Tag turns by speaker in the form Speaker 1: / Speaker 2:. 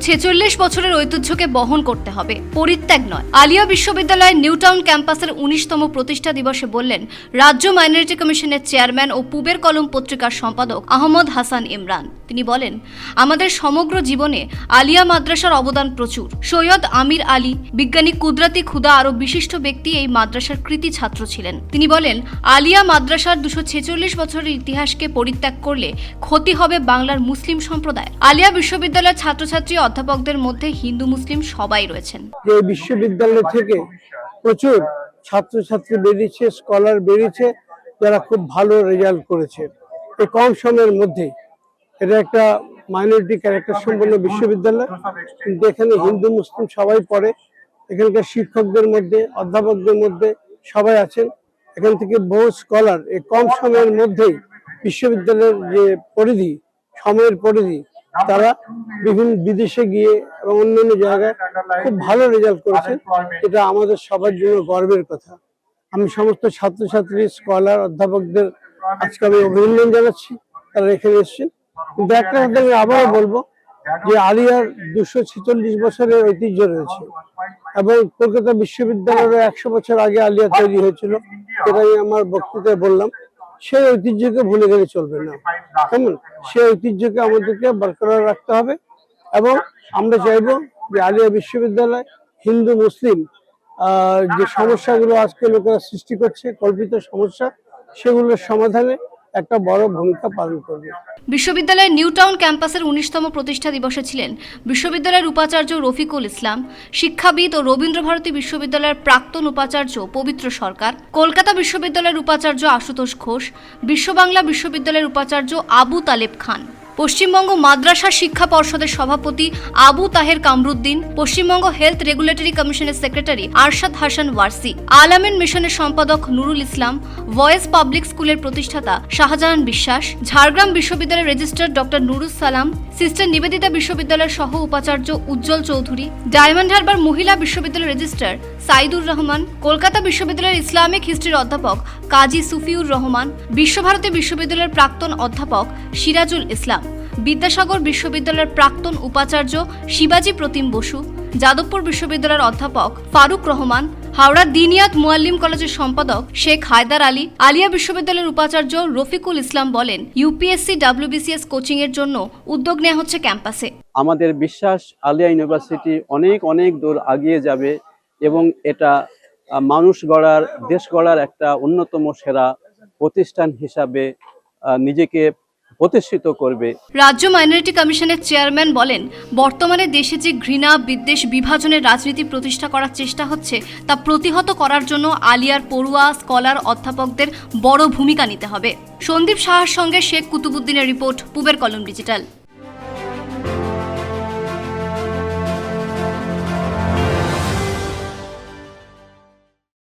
Speaker 1: 246 বছরের ঐতিহ্যকে বহন করতে হবে, পরিত্যাগ নয়। আলিয়া বিশ্ববিদ্যালয়ের নিউটাউন ক্যাম্পাসের 19তম প্রতিষ্ঠা দিবসে বললেন রাজ্য মাইনরিটি কমিশনের চেয়ারম্যান ও পূবের কলম পত্রিকার সম্পাদক আহমদ হাসান ইমরান। তিনি বলেন, আমাদের সমগ্র জীবনে আলিয়া মাদ্রাসার অবদান প্রচুর। সৈয়দ আমির আলী, বিজ্ঞানী কুদরাতি খুদা আরও বিশিষ্ট ব্যক্তি এই মাদ্রাসার কৃতি ছাত্র ছিলেন। তিনি বলেন, আলিয়া মাদ্রাসার 246 বছরের ইতিহাসকে পরিত্যাগ করলে ক্ষতি হবে বাংলার মুসলিম সম্প্রদায়। আলিয়া বিশ্ববিদ্যালয়ের ছাত্রছাত্রী অধ্যাপকদের মধ্যে হিন্দু মুসলিম সবাই রয়েছেন।
Speaker 2: এই বিশ্ববিদ্যালয় থেকে প্রচুর ছাত্রছাত্রী বেরিয়েছে, স্কলার বেরিয়েছে, যারা খুব ভালো রেজাল্ট করেছে এই কম সময়ের মধ্যে। এটা একটা মাইনরিটি ক্যারেক্টার সম্পন্ন বিশ্ববিদ্যালয়, কিন্তু এখানে হিন্দু মুসলিম সবাই পড়ে। এখানকার শিক্ষকদের মধ্যে, অধ্যাপকদের মধ্যে সবাই আছেন। এখান থেকে বহু স্কলার এই কম সময়ের মধ্যেই বিশ্ববিদ্যালয়ের যে পরিধি, সময়ের পরিধি, তারা বিভিন্ন বিদেশে গিয়ে এবং অন্যান্য জায়গায় খুব ভালো রেজাল্ট করেছে। এটা আমাদের সবার জন্য গর্বের কথা। আমি সমস্ত ছাত্রছাত্রী, স্কলার, অধ্যাপকদের আজকে আমি অভিনন্দন জানাচ্ছি, তারা এখানে এসেছেন। কিন্তু একটা কথা আমি আবারও বলবো যে আলিয়ার 246 বছরের ঐতিহ্য রয়েছে এবং কলকাতা বিশ্ববিদ্যালয়ের 100 বছর আগে আলিয়া তৈরি হয়েছিল। এটাই আমার বক্তৃতায় বললাম। সেই ঐতিহ্যকে ভুলে গেলে চলবে না, কেমন? সেই ঐতিহ্যকে আমাদেরকে বরকরার রাখতে হবে এবং আমরা চাইবো যে আলিয়া বিশ্ববিদ্যালয় হিন্দু মুসলিম যে সমস্যাগুলো আজকে লোকেরা সৃষ্টি করছে, কল্পিত সমস্যা, সেগুলোর সমাধানে একটা বড় ভূমিকা পালন করবে।
Speaker 1: বিশ্ববিদ্যালয়ের নিউটাউন ক্যাম্পাসের 19তম প্রতিষ্ঠা দিবসে ছিলেন বিশ্ববিদ্যালয়ের উপাচার্য রফিকুল ইসলাম, শিক্ষাবিদ ও রবীন্দ্রভারতী বিশ্ববিদ্যালয়ের প্রাক্তন উপাচার্য পবিত্র সরকার, কলকাতা বিশ্ববিদ্যালয়ের উপাচার্য আশুতোষ ঘোষ, বিশ্ববাংলা বিশ্ববিদ্যালয়ের উপাচার্য আবু তালেব খান, পশ্চিমবঙ্গ মাদ্রাসা শিক্ষা পর্ষদের সভাপতি আবু তাহের কামরুদ্দিন, পশ্চিমবঙ্গ হেলথ রেগুলেটরি কমিশনের সেক্রেটারি আরশাদ হাসান ওয়ারসি, আলামিন মিশনের সম্পাদক নুরুল ইসলাম, ভয়েস পাবলিক স্কুলের প্রতিষ্ঠাতা শাহজাহান বিশ্বাস, ঝাড়গ্রাম বিশ্ববিদ্যালয়ের রেজিস্ট্রার ডক্টর নুরুস সালাম, সিস্টার নিবেদিতা বিশ্ববিদ্যালয়ের সহ উপাচার্য উজ্জ্বল চৌধুরী, ডায়মন্ড হারবার মহিলা বিশ্ববিদ্যালয়ের রেজিস্ট্রার সাইদুর রহমান, কলকাতা বিশ্ববিদ্যালয়ের ইসলামিক হিস্ট্রির অধ্যাপক কাজী সুফিউর রহমান, বিশ্বভারতী বিশ্ববিদ্যালয়ের প্রাক্তন অধ্যাপক সিরাজুল ইসলাম, বিদ্যাসাগর বিশ্ববিদ্যালয়ের প্রাক্তন উপাচার্য শিবাজি প্রতিম বসু, যাদবপুর বিশ্ববিদ্যালয়ের অধ্যাপক ফারুক রহমান, হাওড়া দিনিয়াত মুয়াল্লিম কলেজের সম্পাদক শেখ হায়দার আলী, আলিয়া বিশ্ববিদ্যালয়ের উপাচার্য রফিকুল ইসলাম বলেন, ইউপিএসসি WBCS কোচিং এর জন্য উদ্যোগ নেওয়া হচ্ছে ক্যাম্পাসে।
Speaker 3: আমাদের বিশ্বাস আলিয়া ইউনিভার্সিটি অনেক অনেক দূর এগিয়ে যাবে এবং এটা মানুষ গড়ার, দেশ গড়ার একটা অন্যতম সেরা প্রতিষ্ঠান হিসাবে নিজেকে প্রতিষ্ঠিত করবে।
Speaker 1: রাজ্য মাইনরিটি কমিশনের চেয়ারম্যান বলেন, বর্তমানে দেশে যে ঘৃণা, বিদ্বেষ, বিভাজনের রাজনীতি প্রতিষ্ঠা করার চেষ্টা হচ্ছে তা প্রতিহত করার জন্য আলিয়ার পড়ুয়া, স্কলার, অধ্যাপকদের বড় ভূমিকা নিতে হবে। সন্দীপ সাহার সঙ্গে শেখ কুতুবুদ্দিনের রিপোর্ট, পূবের কলম ডিজিটাল।